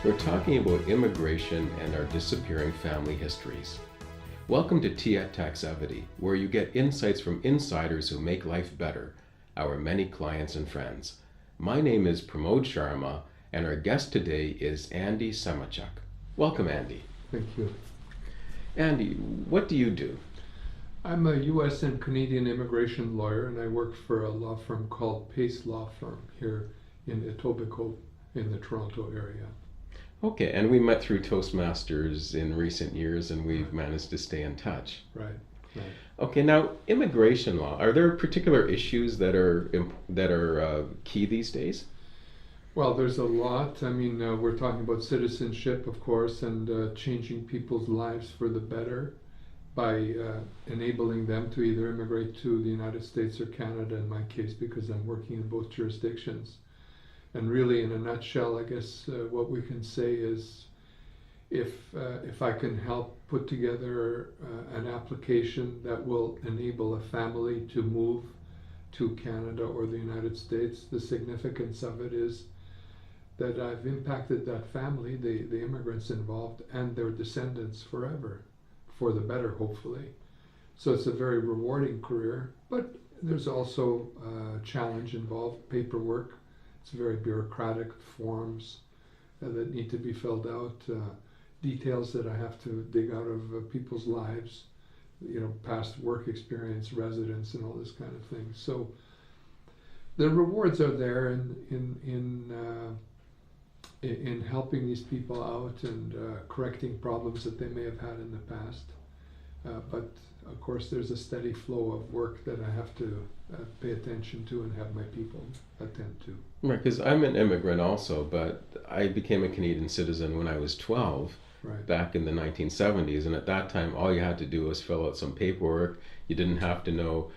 We're talking about immigration and our disappearing family histories. Welcome to Tea at Taxevity, where you get insights from insiders who make life better, our many clients and friends. My name is Pramod Sharma, and our guest today is Andy Semotiuk. Welcome, Andy. Thank you. Andy, what do you do? I'm a U.S. and Canadian immigration lawyer, and I work for a law firm called Pace Law Firm here in Etobicoke in the Toronto area. Okay, and we met through Toastmasters in recent years, and we've managed to stay in touch. Right. Okay, now immigration law. Are there particular issues that are key these days? Well, there's a lot. I mean, we're talking about citizenship, of course, and changing people's lives for the better by enabling them to either immigrate to the United States or Canada, in my case, because I'm working in both jurisdictions. And really, in a nutshell, I guess what we can say is if I can help put together an application that will enable a family to move to Canada or the United States, the significance of it is that I've impacted that family, the immigrants involved, and their descendants forever, for the better, hopefully. So it's a very rewarding career, but there's also a challenge involved, paperwork. It's very bureaucratic, forms that need to be filled out, details that I have to dig out of people's lives, past work experience, residence, and all this kind of thing. So the rewards are there in helping these people out and correcting problems that they may have had in the past. But of course, there's a steady flow of work that I have to pay attention to and have my people attend to. Right, because I'm an immigrant also, but I became a Canadian citizen when I was 12, Right. back in the 1970s, and at that time, all you had to do was fill out some paperwork. You didn't have to know,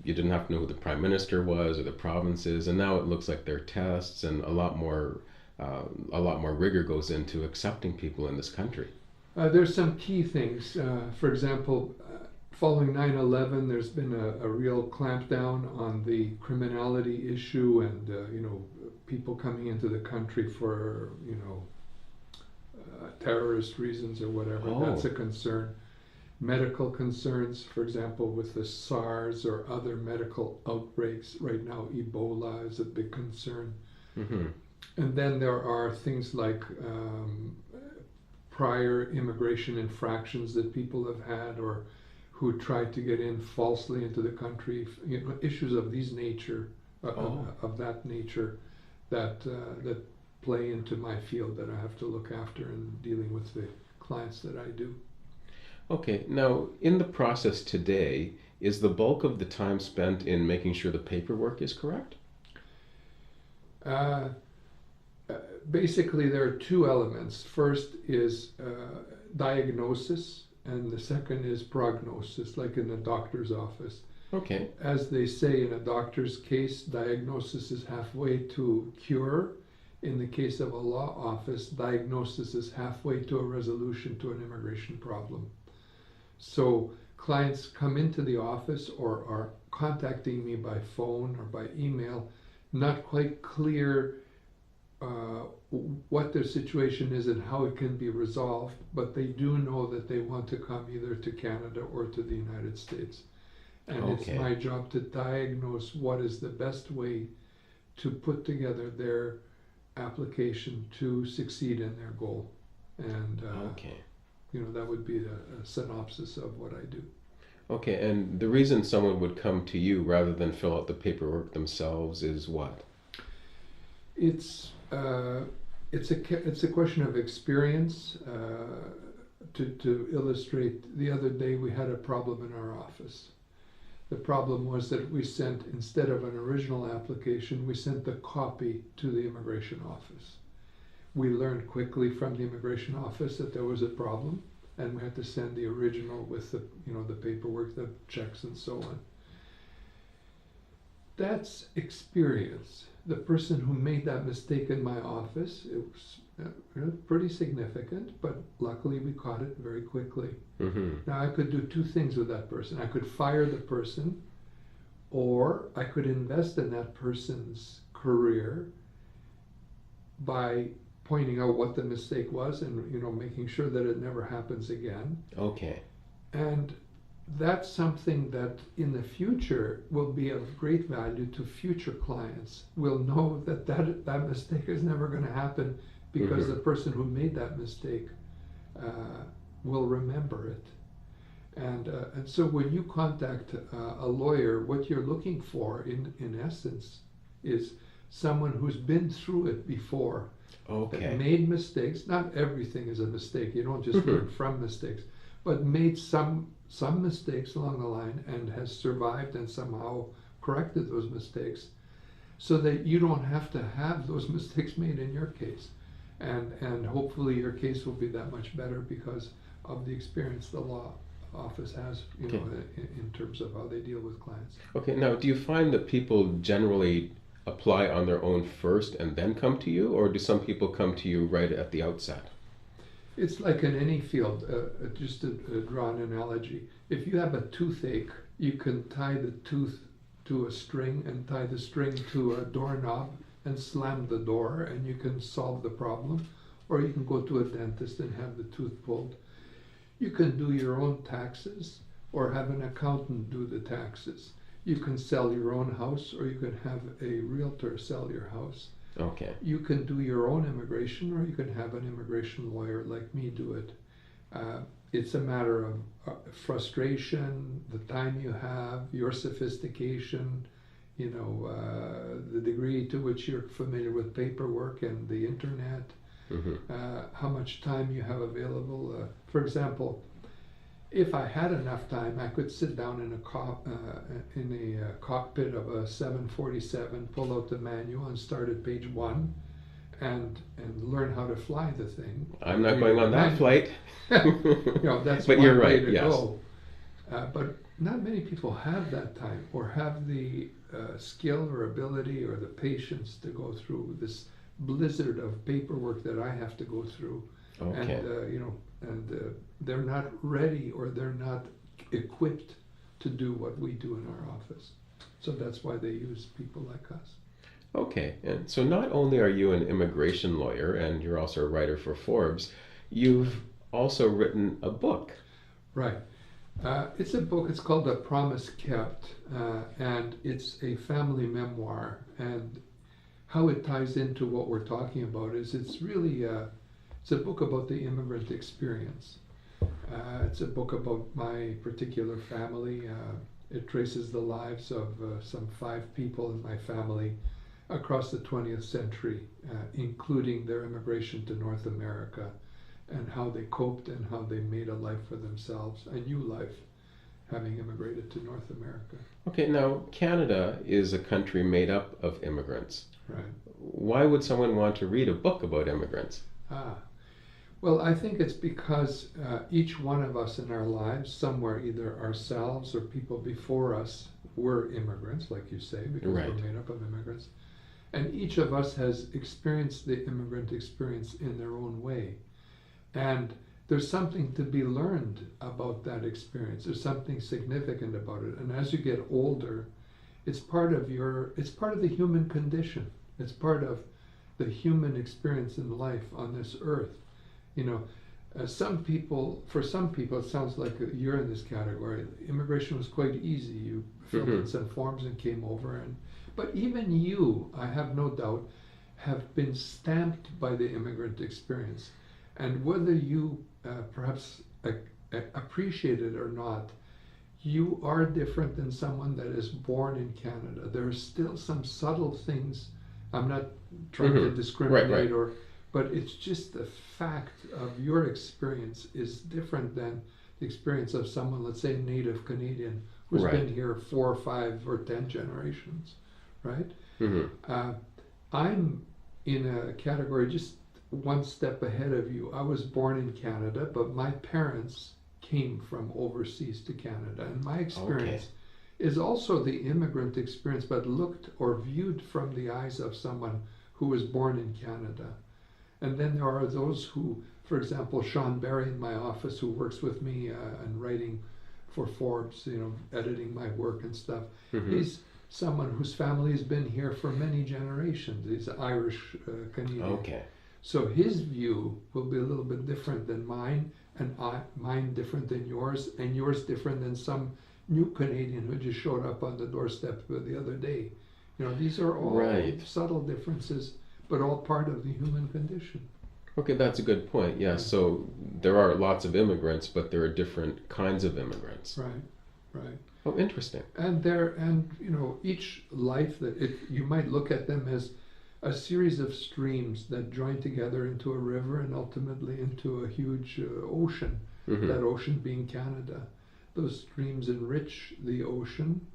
you didn't have to know who the Prime Minister was or the provinces, and now it looks like there are tests and a lot more rigor goes into accepting people in this country. There's some key things. For example, following 9/11, there's been a real clampdown on the criminality issue and people coming into the country for terrorist reasons or whatever. Oh. That's a concern. Medical concerns, for example, with the SARS or other medical outbreaks. Right now, Ebola is a big concern. Mm-hmm. And then there are things like prior immigration infractions that people have had or who tried to get in falsely into the country, issues of these nature, of that nature that play into my field that I have to look after in dealing with the clients that I do. Okay, now in the process today, is the bulk of the time spent in making sure the paperwork is correct? Basically, there are two elements. First is diagnosis, and the second is prognosis, like in the doctor's office. Okay. As they say in a doctor's case, diagnosis is halfway to cure. In the case of a law office, diagnosis is halfway to a resolution to an immigration problem. So clients come into the office or are contacting me by phone or by email, not quite clear what their situation is and how it can be resolved, but they do know that they want to come either to Canada or to the United States. And Okay. It's my job to diagnose what is the best way to put together their application to succeed in their goal. And Okay. that would be a synopsis of what I do. Okay, and the reason someone would come to you rather than fill out the paperwork themselves is what? It's a question of experience. To illustrate, the other day we had a problem in our office. The problem was that we sent, instead of an original application, we sent the copy to the immigration office. We learned quickly from the immigration office that there was a problem, and we had to send the original with the paperwork, the checks, and so on. That's experience. The person who made that mistake in my office, it was pretty significant, but luckily we caught it very quickly. Mm-hmm. Now I could do two things with that person. I could fire the person, or I could invest in that person's career by pointing out what the mistake was and, you know, making sure that it never happens again. Okay. And that's something that in the future will be of great value to future clients. Will know that that mistake is never going to happen because the person who made that mistake will remember it. And so when you contact a lawyer, what you're looking for in essence is someone who's been through it before, that made mistakes. Not everything is a mistake. You don't just learn from mistakes, but made some mistakes along the line and has survived and somehow corrected those mistakes so that you don't have to have those mistakes made in your case. And hopefully your case will be that much better because of the experience the law office has, you know, in terms of how they deal with clients. Okay, now do you find that people generally apply on their own first and then come to you, or do some people come to you right at the outset? It's like in any field, just to draw an analogy. If you have a toothache, you can tie the tooth to a string and tie the string to a doorknob and slam the door and you can solve the problem. Or you can go to a dentist and have the tooth pulled. You can do your own taxes or have an accountant do the taxes. You can sell your own house or you can have a realtor sell your house. Okay. You can do your own immigration or you can have an immigration lawyer like me do it. It's a matter of frustration, the time you have, your sophistication, you know, the degree to which you're familiar with paperwork and the internet, how much time you have available. For example, if I had enough time, I could sit down in a cockpit of a 747, pull out the manual and start at page 1 and learn how to fly the thing. I'm not going on that flight. You know, that's but one you're way right, to yes. go. But not many people have that time or have the skill or ability or the patience to go through this blizzard of paperwork that I have to go through. Okay. And you know, they're not ready or they're not equipped to do what we do in our office. So that's why they use people like us. Okay, and so not only are you an immigration lawyer and you're also a writer for Forbes, you've also written a book. Right. It's a book, it's called A Promise Kept, and it's a family memoir. And how it ties into what we're talking about is it's really, it's a book about the immigrant experience. It's a book about my particular family. It traces the lives of some 5 people in my family across the 20th century, including their immigration to North America and how they coped and how they made a life for themselves, a new life, having immigrated to North America. Okay, now Canada is a country made up of immigrants. Right. Why would someone want to read a book about immigrants? Well, I think it's because each one of us in our lives, somewhere, either ourselves or people before us, were immigrants, like you say, because we're made up of immigrants. And each of us has experienced the immigrant experience in their own way. And there's something to be learned about that experience. There's something significant about it. And as you get older, it's part of the human condition. It's part of the human experience in life on this earth. You know, for some people, it sounds like you're in this category. Immigration was quite easy. You filled in some forms and came over. But even you, I have no doubt, have been stamped by the immigrant experience. And whether you perhaps appreciate it or not, you are different than someone that is born in Canada. There are still some subtle things. I'm not trying to discriminate, but it's just the fact of your experience is different than the experience of someone, let's say, native Canadian, who's been here 4 or 5 or 10 generations, right? I'm in a category just one step ahead of you. I was born in Canada, but my parents came from overseas to Canada, and my experience is also the immigrant experience, but looked or viewed from the eyes of someone who was born in Canada. And then there are those who, for example, Sean Barry in my office, who works with me and writing for Forbes, you know, editing my work and stuff. He's someone whose family has been here for many generations. He's Irish Canadian. So his view will be a little bit different than mine, and mine different than yours, and yours different than some new Canadian who just showed up on the doorstep the other day. You know, these are all Right. subtle differences, but all part of the human condition. Okay, that's a good point. Yeah, so there are lots of immigrants, but there are different kinds of immigrants. Right, right. Oh, interesting. And you know, each life you might look at them as a series of streams that join together into a river and ultimately into a huge ocean. Mm-hmm. That ocean being Canada. Those streams enrich the ocean,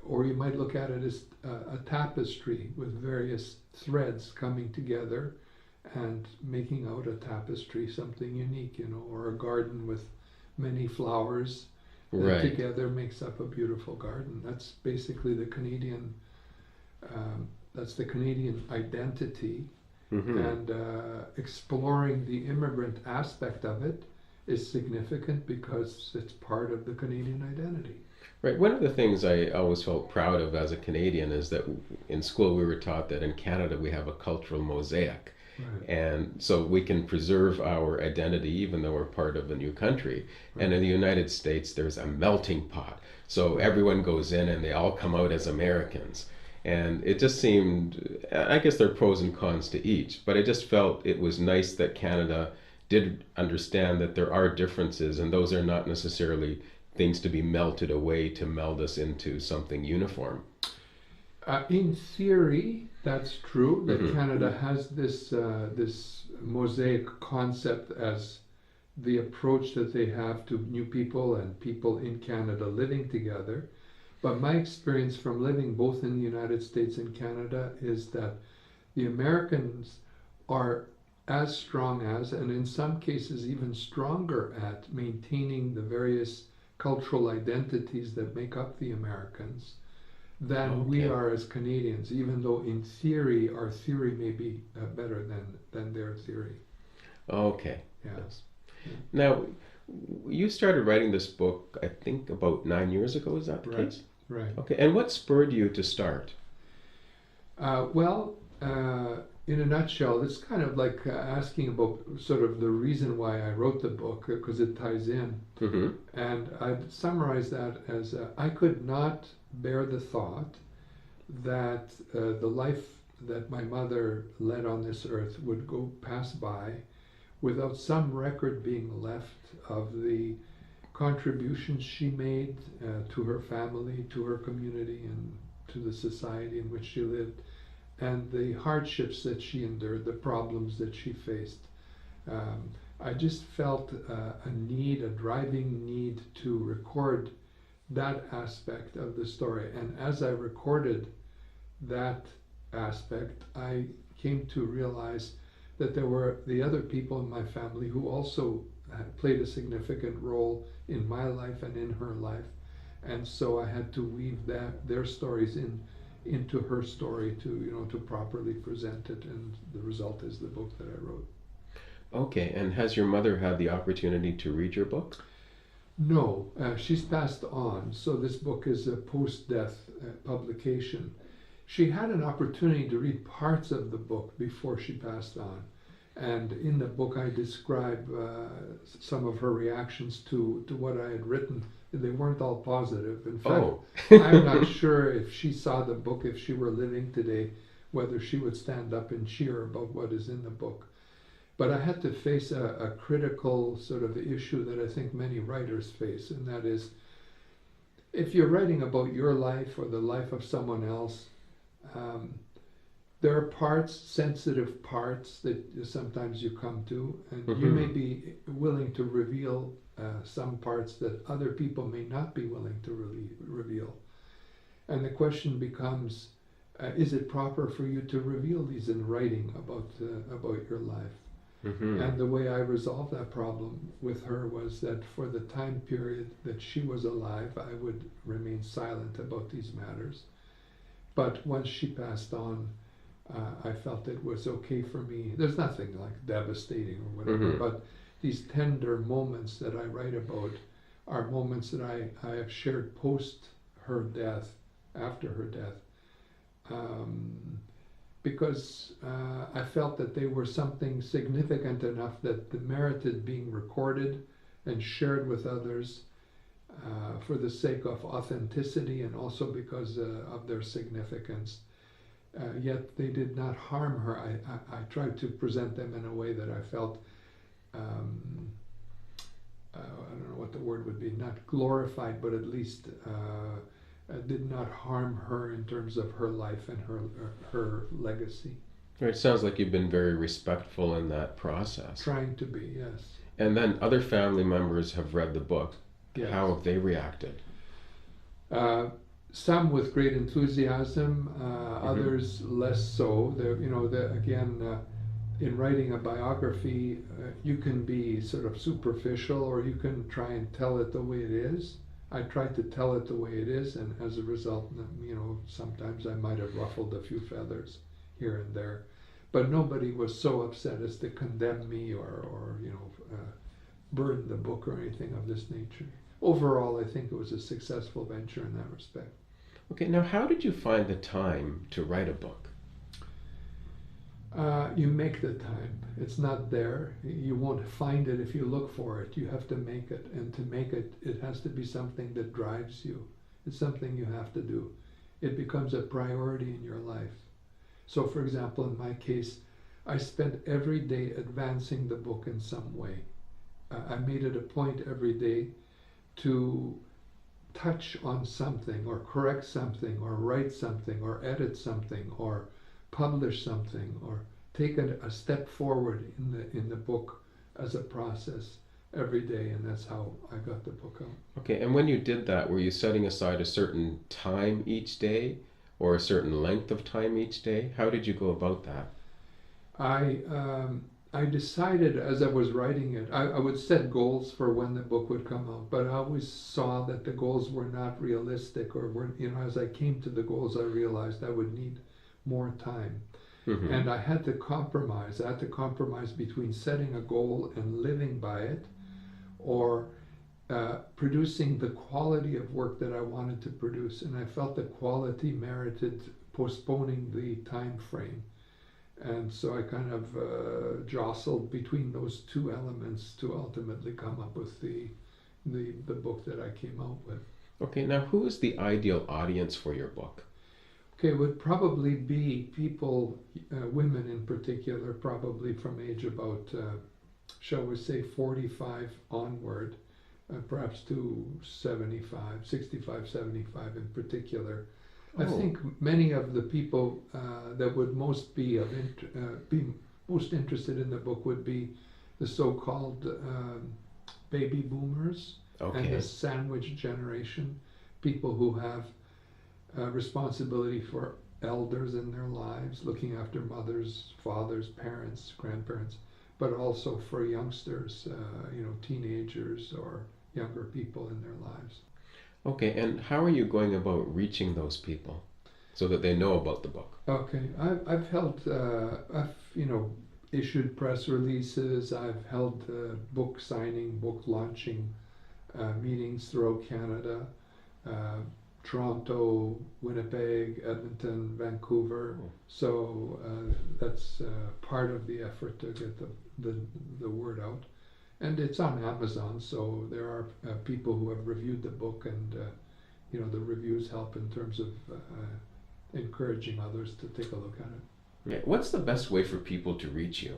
or you might look at it as a tapestry with various threads coming together and making out a tapestry, something unique, you know, or a garden with many flowers that Right. together makes up a beautiful garden. That's basically the Canadian. That's the Canadian identity, Mm-hmm. and exploring the immigrant aspect of it is significant because it's part of the Canadian identity. Right. One of the things I always felt proud of as a Canadian is that in school we were taught that in Canada we have a cultural mosaic. Right. And so we can preserve our identity even though we're part of a new country. Right. And in the United States, there's a melting pot. So everyone goes in and they all come out as Americans. And it just seemed, I guess there are pros and cons to each, but I just felt it was nice that Canada did understand that there are differences, and those are not necessarily things to be melted away to meld us into something uniform. In theory, that's true, that Mm-hmm. Canada has this mosaic concept as the approach that they have to new people and people in Canada living together. But my experience from living both in the United States and Canada is that the Americans are as strong as, and in some cases even stronger at, maintaining the various cultural identities that make up the Americans than we are as Canadians, even though in theory our theory may be better than their theory. Okay. Yeah. Yes. Now, you started writing this book, I think, about 9 years ago. Is that the Right. case? Right. Okay. And what spurred you to start? In a nutshell, it's kind of like asking about sort of the reason why I wrote the book, because it ties in. Mm-hmm. And I'd summarize that as I could not bear the thought that the life that my mother led on this earth would go pass by without some record being left of the contributions she made to her family, to her community, and to the society in which she lived, and the hardships that she endured, the problems that she faced. I just felt a need, a driving need to record that aspect of the story. And as I recorded that aspect, I came to realize that there were the other people in my family who also played a significant role in my life and in her life. And so I had to weave their stories into her story to properly present it, and the result is the book that I wrote. Okay, and has your mother had the opportunity to read your book? No, she's passed on, so this book is a post-death publication. She had an opportunity to read parts of the book before she passed on, and in the book I describe some of her reactions to what I had written. They weren't all positive. In fact, I'm not sure if she saw the book, if she were living today, whether she would stand up and cheer about what is in the book. But I had to face a critical sort of issue that I think many writers face, and that is, if you're writing about your life or the life of someone else, there are parts, sensitive parts, that sometimes you come to, and you may be willing to reveal some parts that other people may not be willing to really reveal. And the question becomes, is it proper for you to reveal these in writing about your life? Mm-hmm. And the way I resolved that problem with her was that for the time period that she was alive, I would remain silent about these matters. But once she passed on, I felt it was okay for me. There's nothing like devastating or whatever, but these tender moments that I write about are moments that I have shared post her death, after her death. because I felt that they were something significant enough that they merited being recorded and shared with others for the sake of authenticity and also because of their significance. Yet they did not harm her. I tried to present them in a way that I felt, I don't know what the word would be, not glorified, but at least did not harm her in terms of her life and her legacy. It sounds like you've been very respectful in that process. Trying to be, yes. And then other family members have read the book. Yes. How have they reacted? Some with great enthusiasm, others less so. Again, in writing a biography, you can be sort of superficial, or you can try and tell it the way it is. I tried to tell it the way it is, and as a result, sometimes I might have ruffled a few feathers here and there, but nobody was so upset as to condemn me or burn the book or anything of this nature. Overall, I think it was a successful venture in that respect. Okay, now how did you find the time to write a book? You make the time. It's not there. You won't find it if you look for it. You have to make it, and to make it, it has to be something that drives you. It's something you have to do. It becomes a priority in your life. So, for example, in my case, I spent every day advancing the book in some way. I made it a point every day to touch on something, or correct something, or write something, or edit something, or publish something, or take a step forward in the book as a process every day, and that's how I got the book out. Okay, and when you did that, were you setting aside a certain time each day, or a certain length of time each day? How did you go about that? I decided as I was writing it, I would set goals for when the book would come out, but I always saw that the goals were not realistic, or as I came to the goals, I realized I would need more time. Mm-hmm. And I had to compromise. I had to compromise between setting a goal and living by it, or producing the quality of work that I wanted to produce. And I felt the quality merited postponing the time frame. And so I kind of jostled between those two elements to ultimately come up with the book that I came out with. Okay, now who is the ideal audience for your book? Okay, it would probably be people, women in particular, probably from age about, shall we say, 45 onward, perhaps to 65, 75 in particular. I think many of the people that would most be most interested in the book would be the so-called baby boomers. Okay. And the sandwich generation, people who have responsibility for elders in their lives, looking after mothers, fathers, parents, grandparents, but also for youngsters, teenagers or younger people in their lives. Okay, and how are you going about reaching those people so that they know about the book? Okay, I've held, issued press releases. I've held book signing, book launching meetings throughout Canada. Toronto, Winnipeg, Edmonton, Vancouver. So that's part of the effort to get the word out. And it's on Amazon, so there are people who have reviewed the book, and the reviews help in terms of encouraging others to take a look at it. Yeah. What's the best way for people to reach you?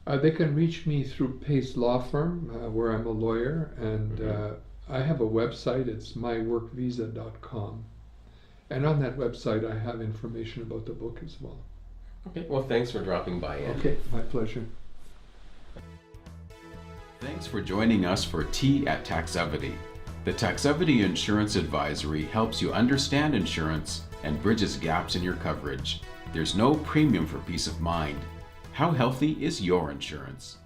They can reach me through Pace Law Firm, where I'm a lawyer, and I have a website. It's myworkvisa.com, and on that website I have information about the book as well. Okay, well, thanks for dropping by in. Okay, my pleasure. Thanks for joining us for Tea at Taxevity. The Taxevity Insurance Advisory helps you understand insurance and bridges gaps in your coverage. There's no premium for peace of mind. How healthy is your insurance?